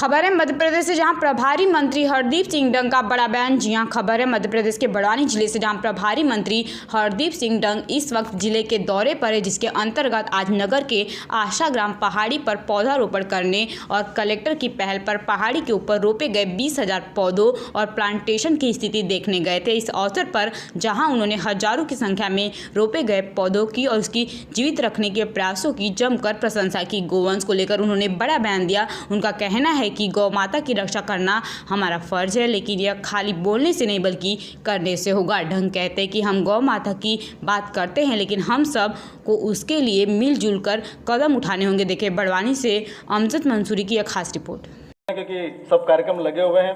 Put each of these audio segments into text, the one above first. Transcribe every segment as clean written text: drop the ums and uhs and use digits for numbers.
खबर है मध्य प्रदेश से, जहां प्रभारी मंत्री हरदीप सिंह डंग का बड़ा बयान। जी हां, खबर है मध्य प्रदेश के बड़वानी जिले से, जहां प्रभारी मंत्री हरदीप सिंह डंग इस वक्त जिले के दौरे पर है, जिसके अंतर्गत आज नगर के आशा ग्राम पहाड़ी पर पौधारोपण करने और कलेक्टर की पहल पर पहाड़ी के ऊपर रोपे गए 20,000 पौधों और प्लांटेशन की स्थिति देखने गए थे। इस अवसर पर जहां उन्होंने हजारों की संख्या में रोपे गए पौधों की और उसकी जीवित रखने के प्रयासों की जमकर प्रशंसा की। गोवंश को लेकर उन्होंने बड़ा बयान दिया। उनका कहना है कि गौ माता की रक्षा करना हमारा फर्ज है, लेकिन यह खाली बोलने से नहीं बल्कि करने से होगा। ढंग कहते हैं कि हम गौ माता की बात करते हैं, लेकिन हम सब को उसके लिए मिलजुल कर कदम उठाने होंगे। देखिए बड़वानी से अमजद मंसूरी की एक खास रिपोर्ट। क्योंकि सब कार्यक्रम लगे हुए हैं,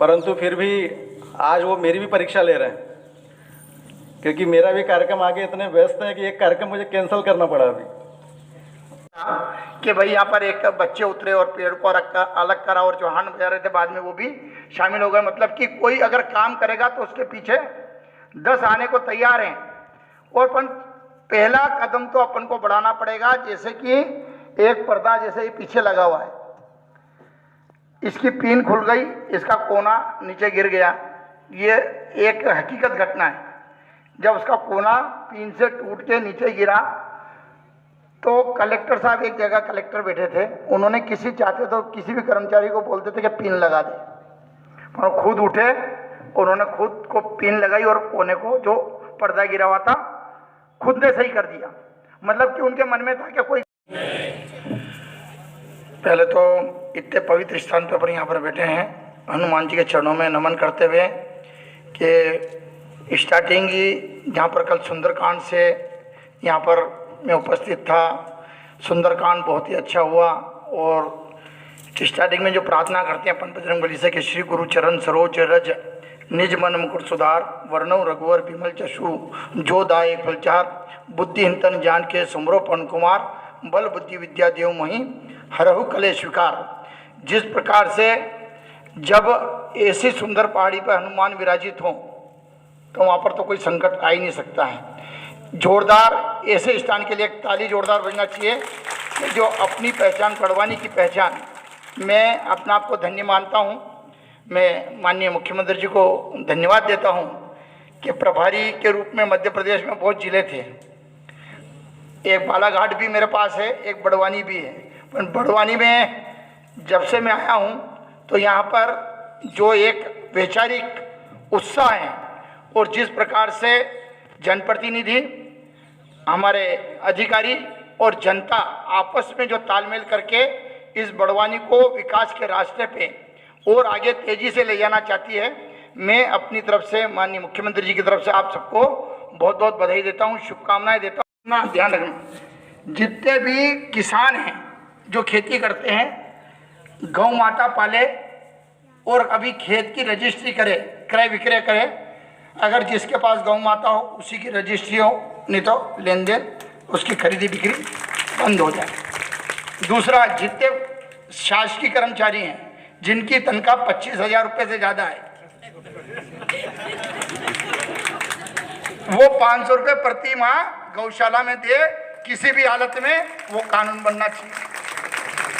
परंतु फिर भी आज वो मेरी भी परीक्षा ले रहे हैं, क्योंकि मेरा भी कार्यक्रम आगे इतने व्यस्त है कि एक कार्यक्रम मुझे कैंसिल करना पड़ा अभी कि भाई यहाँ पर एक बच्चे उतरे और पेड़ को अलग करा और जो हॉर्न बजा रहे थे बाद में वो भी शामिल हो गए। मतलब कि कोई अगर काम करेगा तो उसके पीछे 10 आने को तैयार हैं। और पहला कदम तो अपन को बढ़ाना पड़ेगा, जैसे कि एक पर्दा जैसे ही पीछे लगा हुआ है, इसकी पीन खुल गई, इसका कोना नीचे गिर गया। ये एक हकीकत घटना है। जब उसका कोना पीन से टूट के नीचे गिरा तो कलेक्टर साहब, एक जगह कलेक्टर बैठे थे, उन्होंने चाहते तो किसी भी कर्मचारी को बोलते थे कि पिन लगा दे, पर खुद उठे, उन्होंने खुद को पिन लगाई और कोने को जो पर्दा गिरा हुआ था खुद ने सही कर दिया। मतलब कि उनके मन में था कि कोई। पहले तो इतने पवित्र स्थान पर अपन यहाँ पर बैठे हैं, हनुमान जी के चरणों में नमन करते हुए कि स्टार्टिंग ही जहाँ पर कल सुंदरकांड से यहाँ पर मैं उपस्थित था। सुंदरकांड बहुत ही अच्छा हुआ और स्टार्टिंग में जो प्रार्थना करते हैं अपन बजरंगबली से कि श्री गुरु चरण सरोज रज निज मन मुकुर सुधार वर्णव रघुवर विमल जशु जो दाये फलचार बुद्धिहीन तन जान के सुमरो पवन कुमार बल बुद्धि विद्या देव मही हरहु कले स्वीकार। जिस प्रकार से जब ऐसी सुंदर पहाड़ी पर हनुमान विराजित हों तो वहाँ पर तो कोई संकट आ ही नहीं सकता है। जोरदार ऐसे स्थान के लिए एक ताली जोरदार बजना चाहिए कि जो अपनी पहचान, बड़वानी की पहचान, मैं अपना आप को धन्य मानता हूँ। मैं माननीय मुख्यमंत्री जी को धन्यवाद देता हूँ कि प्रभारी के रूप में मध्य प्रदेश में बहुत जिले थे। एक बालाघाट भी मेरे पास है, एक बड़वानी भी है। पर बड़वानी में जब से मैं आया हूँ तो यहाँ पर जो एक वैचारिक उत्साह है और जिस प्रकार से जनप्रतिनिधि, हमारे अधिकारी और जनता आपस में जो तालमेल करके इस बड़वानी को विकास के रास्ते पे और आगे तेजी से ले जाना चाहती है, मैं अपनी तरफ से माननीय मुख्यमंत्री जी की तरफ से आप सबको बहुत बहुत बधाई देता हूँ, शुभकामनाएं देता हूँ। ना ध्यान रखना, जितने भी किसान हैं जो खेती करते हैं, गौ माता पाले और अभी खेत की रजिस्ट्री करे, क्रय विक्रय करे, अगर जिसके पास गौ माता हो उसी की रजिस्ट्री हो, नहीं तो लेन देन उसकी खरीदी बिक्री बंद हो जाए। दूसरा, जितने शासकीय कर्मचारी हैं जिनकी तनख्वाह 25,000 रुपये से ज़्यादा है, वो 500 रुपये प्रति माह गौशाला में दे। किसी भी हालत में वो कानून बनना चाहिए,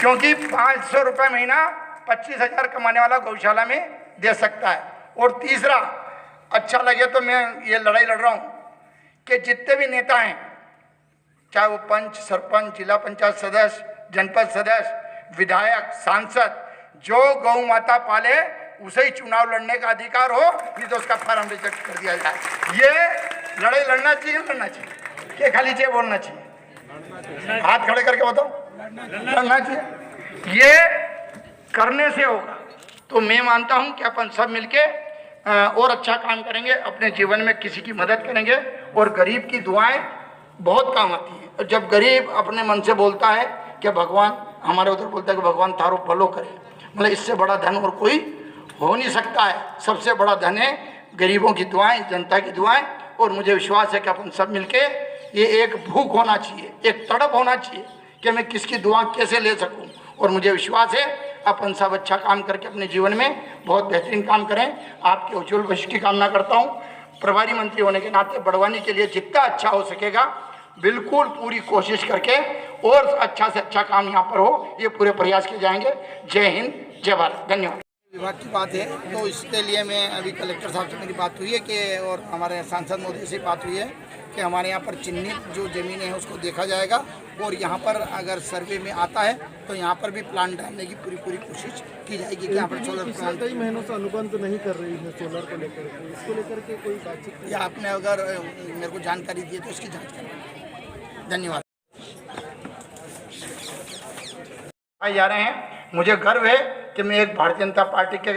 क्योंकि 500 रुपये महीना 25,000 कमाने वाला गौशाला में दे सकता है। और तीसरा, अच्छा लगे तो मैं ये लड़ाई लड़ रहा हूँ कि जितने भी नेता हैं, चाहे वो पंच, सरपंच, जिला पंचायत सदस्य, जनपद सदस्य, विधायक, सांसद, जो गौ माता पाले उसे ही चुनाव लड़ने का अधिकार हो, नहीं तो उसका फॉर्म रिजेक्ट कर दिया जाए। ये लड़ाई लड़ना चाहिए, लड़ना चाहिए कि खाली चाहिए बोलना चाहिए? हाथ खड़े करके बताओ, लड़ना चाहिए। ये करने से होगा। तो मैं मानता हूँ कि अपन सब मिलके और अच्छा काम करेंगे, अपने जीवन में किसी की मदद करेंगे और गरीब की दुआएं बहुत काम आती हैं। और जब गरीब अपने मन से बोलता है कि भगवान, हमारे उधर बोलता है कि भगवान थारो भलो करे, मतलब इससे बड़ा धन और कोई हो नहीं सकता है। सबसे बड़ा धन है गरीबों की दुआएं, जनता की दुआएं। और मुझे विश्वास है कि अपन सब मिलके, ये एक भूख होना चाहिए, एक तड़प होना चाहिए कि मैं किसकी दुआ कैसे ले सकूं। और मुझे विश्वास है अपन सब अच्छा काम करके अपने जीवन में बहुत बेहतरीन काम करें। आपके उज्जवल भविष्य की कामना करता हूँ। प्रभारी मंत्री होने के नाते बड़वानी के लिए जितना अच्छा हो सकेगा बिल्कुल पूरी कोशिश करके और अच्छा से अच्छा काम यहाँ पर हो, ये पूरे प्रयास किए जाएंगे। जय हिंद, जय भारत, धन्यवाद। विभाग की बात है तो इसके लिए मैं अभी कलेक्टर साहब से मेरी बात हुई है कि और हमारे सांसद मोदी से बात हुई है कि हमारे यहाँ पर चिन्हित जो ज़मीनें हैं उसको देखा जाएगा और यहाँ पर अगर सर्वे में आता है तो यहाँ पर भी प्लांट डालने की पूरी कोशिश की जाएगी कि यहाँ पर सोलर प्लांट। कई महीनों से अनुबंध नहीं कर रही है सोलर को लेकर के, इसको लेकर के कोई बातचीत या आपने अगर मेरे को जानकारी दी है तो इसकी जाँच करें। धन्यवाद। जा रहे हैं, मुझे गर्व है कि मैं एक भारतीय जनता पार्टी के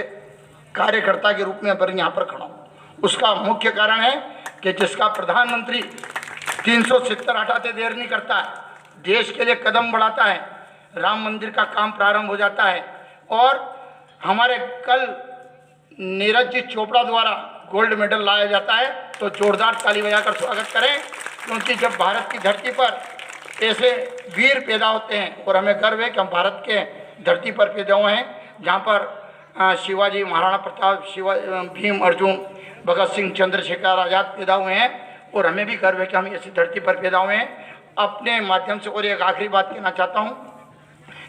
कार्यकर्ता के रूप में अगर यहाँ पर खड़ा हूँ। उसका मुख्य कारण है कि जिसका प्रधानमंत्री 370 हटाते देर नहीं करता है, देश के लिए कदम बढ़ाता है, राम मंदिर का काम प्रारंभ हो जाता है और हमारे कल नीरज जी चोपड़ा द्वारा गोल्ड मेडल लाया जाता है, तो जोरदार ताली बजाकर स्वागत करें, क्योंकि जब भारत की धरती पर ऐसे वीर पैदा होते हैं और हमें गर्व है कि हम भारत के धरती पर पैदा हुए हैं, जहाँ पर शिवाजी, महाराणा प्रताप, भीम अर्जुन, भगत सिंह, चंद्रशेखर आज़ाद पैदा हुए हैं और हमें भी गर्व है कि हम ऐसी धरती पर पैदा हुए हैं। अपने माध्यम से और एक आखिरी बात कहना चाहता हूँ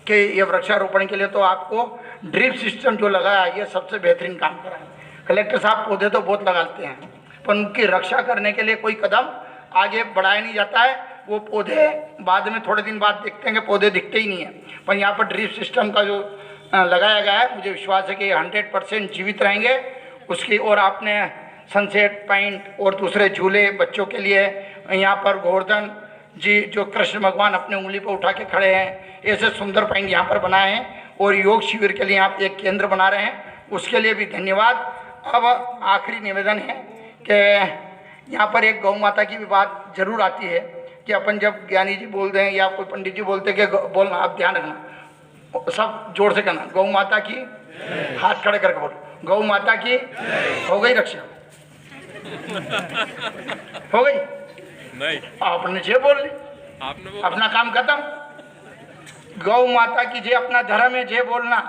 कि ये वृक्षारोपण के लिए तो आपको ड्रिप सिस्टम जो लगाया ये सबसे बेहतरीन काम करा है। कलेक्टर साहब पौधे तो बहुत लगाते हैं पर उनकी रक्षा करने के लिए कोई कदम आगे बढ़ाया नहीं जाता है। वो पौधे बाद में थोड़े दिन बाद देखते हैं कि पौधे दिखते ही नहीं है, पर यहाँ पर ड्रिप सिस्टम का जो लगाया गया है मुझे विश्वास है कि 100% जीवित रहेंगे उसकी। और आपने सनसेट पॉइंट और दूसरे झूले बच्चों के लिए यहाँ पर गोवर्धन जी जो कृष्ण भगवान अपने उंगली पर उठा के खड़े हैं, ऐसे सुंदर पॉइंट यहाँ पर बनाए हैं और योग शिविर के लिए आप एक केंद्र बना रहे हैं, उसके लिए भी धन्यवाद। अब आखिरी निवेदन है कि यहाँ पर एक गौ माता की भी बात जरूर आती है कि अपन जब ज्ञानी जी बोल रहे हैं या कोई पंडित जी बोलते हैं कि बोलना, आप ध्यान रखना, सब जोर से करना, गौ माता की, हाथ खड़े करके बोलो, गौ माता की। हो गई रक्षा? हो गई? नहीं, आपने जे बोल ली, अपना काम खत्म। गौ माता की जे अपना धर्म है, जे बोलना,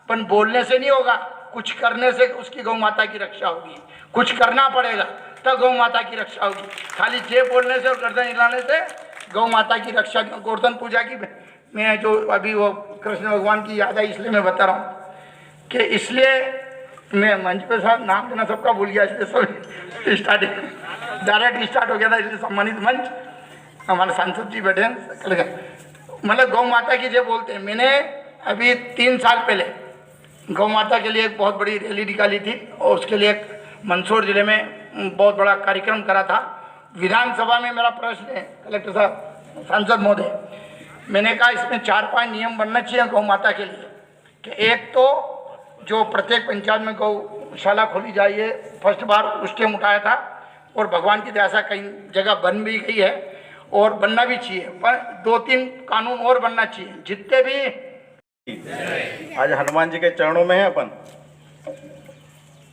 पर बोलने से नहीं होगा, कुछ करने से उसकी गौ माता की रक्षा होगी। कुछ करना पड़ेगा तब गौ माता की रक्षा होगी। खाली जे बोलने से और गर्दन हिलाने से गौ माता की रक्षा। गोवर्धन पूजा की मैं जो अभी वो कृष्ण भगवान की याद आई इसलिए मैं बता रहा हूँ कि इसलिए मैं मंच पे साहब नाम लेना सबका भूल गया, इसलिए सब स्टार्टिंग डायरेक्ट स्टार्ट हो गया था, इसलिए सम्मानित मंच हमारे सांसद जी बैठे हैं। मतलब गौ माता की जो बोलते हैं, मैंने अभी 3 साल पहले गौ माता के लिए एक बहुत बड़ी रैली निकाली थी और उसके लिए एक मंदसौर जिले में बहुत बड़ा कार्यक्रम करा था। विधानसभा में मेरा प्रश्न है कलेक्टर साहब, सांसद महोदय, मैंने कहा इसमें 4-5 नियम बनना चाहिए गौ माता के लिए कि एक तो जो प्रत्येक पंचायत में गौशाला खोली जाए, फर्स्ट बार उस टाइम उठाया था और भगवान की दया से कई जगह बन भी गई है और बनना भी चाहिए, पर 2-3 कानून और बनना चाहिए जितने भी। आज हनुमान जी के चरणों में है अपन।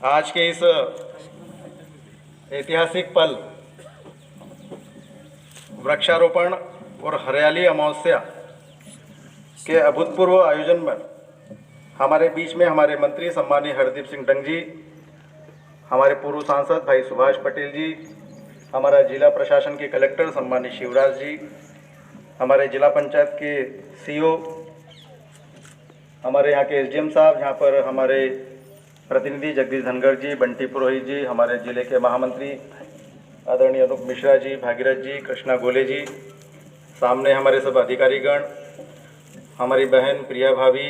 आज के इस ऐतिहासिक पल वृक्षारोपण और हरियाली अमावस्या के अभूतपूर्व आयोजन में हमारे बीच में हमारे मंत्री सम्मानीय हरदीप सिंह डंग जी, हमारे पूर्व सांसद भाई सुभाष पटेल जी, हमारा जिला प्रशासन के कलेक्टर सम्मानीय शिवराज जी, हमारे जिला पंचायत के सीईओ, हमारे यहाँ के एसडीएम साहब, यहाँ पर हमारे प्रतिनिधि जगदीश धनगर जी, बंटी पुरोहित जी, हमारे जिले के महामंत्री आदरणीय अनूप मिश्रा जी, भागीरथ जी, कृष्णा गोले जी, सामने हमारे सब अधिकारीगण, हमारी बहन प्रिया भाभी,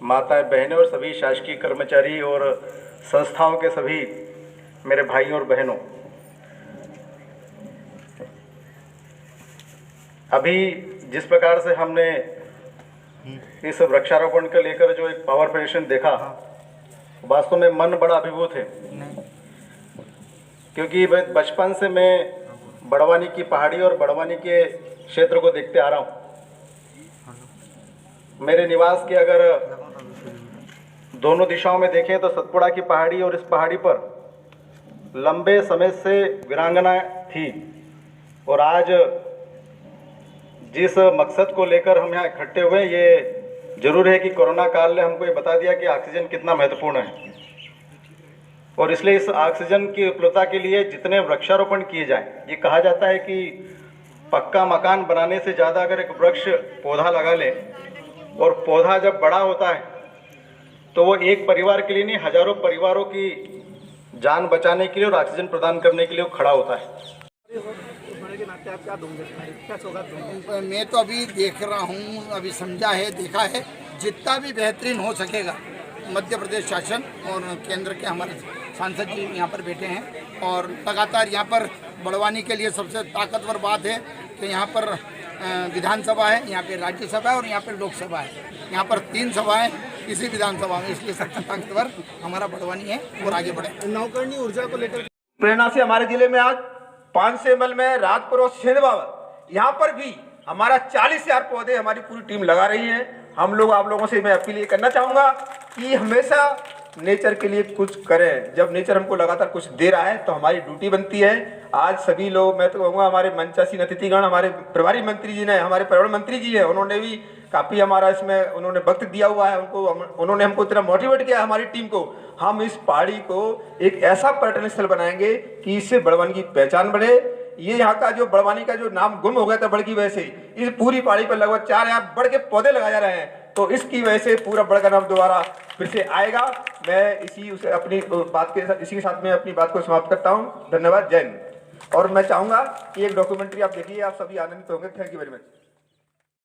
माताएं बहनें और सभी शासकीय कर्मचारी और संस्थाओं के सभी मेरे भाइयों और बहनों, अभी जिस प्रकार से हमने इस वृक्षारोपण को लेकर जो एक पावर प्रेजेंटेशन देखा, वास्तव में मन बड़ा अभिभूत है, क्योंकि बचपन से मैं बड़वानी की पहाड़ी और बड़वानी के क्षेत्र को देखते आ रहा हूँ। मेरे निवास के अगर दोनों दिशाओं में देखें तो सतपुड़ा की पहाड़ी और इस पहाड़ी पर लंबे समय से वीरांगना थी और आज जिस मकसद को लेकर हम यहाँ इकट्ठे हुए, ये जरूर है कि कोरोना काल ने हमको ये बता दिया कि ऑक्सीजन कितना महत्वपूर्ण है और इसलिए इस ऑक्सीजन की उपलब्धता के लिए जितने वृक्षारोपण किए जाएं, ये कहा जाता है कि पक्का मकान बनाने से ज़्यादा अगर एक वृक्ष पौधा लगा ले और पौधा जब बड़ा होता है तो वो एक परिवार के लिए नहीं, हजारों परिवारों की जान बचाने के लिए और ऑक्सीजन प्रदान करने के लिए वो खड़ा होता है। होने के नाते आप क्या दोगे, क्या सौगात दोगे? मैं तो अभी देख रहा हूँ, अभी समझा है, देखा है, जितना भी बेहतरीन हो सकेगा मध्य प्रदेश शासन और केंद्र के हमारे सांसद जी यहाँ पर बैठे हैं और लगातार यहाँ पर बड़वानी के लिए सबसे ताकतवर बात है कि यहाँ पर विधानसभा है, यहाँ पे राज्यसभा है और यहाँ पे लोकसभा है। यहाँ पर 3 सभाएं इसी विधानसभा में, इसलिए सबसे ताकतवर हमारा बड़वानी है और आगे बढ़े। नवकरणीय ऊर्जा को लेकर प्रेरणा से हमारे जिले में आज 500 ml में राजपुर और सेंधवा, यहाँ पर भी हमारा 40,000 पौधे हमारी पूरी टीम लगा रही है। हम लोग आप लोगों से मैं अपील ये करना चाहूँगा कि हमेशा नेचर के लिए कुछ करें। जब नेचर हमको लगातार कुछ दे रहा है तो हमारी ड्यूटी बनती है। आज सभी लोग, मैं तो कहूँगा हमारे मंचासीन अतिथिगण, हमारे प्रभारी मंत्री जी ने, हमारे पर्यावरण मंत्री जी हैं, उन्होंने भी काफ़ी हमारा इसमें उन्होंने वक्त दिया हुआ है। उन्होंने हमको इतना मोटिवेट किया हमारी टीम को। हम इस पहाड़ी को एक ऐसा पर्यटन स्थल बनाएंगे कि इससे बड़वानी की पहचान बढ़े। ये यहाँ का जो बड़वानी का जो नाम गुम हो गया था बड़ की वजह से, इस पूरी पहाड़ी पर लगभग 4,000 बड़ के पौधे लगाए जा रहे हैं, तो इसकी वजह से पूरा बड़ का नाम दोबारा फिर से आएगा। मैं इसी के साथ में अपनी बात को समाप्त करता हूँ। धन्यवाद, जय हिंद। और मैं चाहूँगा कि एक डॉक्यूमेंट्री आप देखिए, आप सभी आनंदित होंगे। Thank you very much.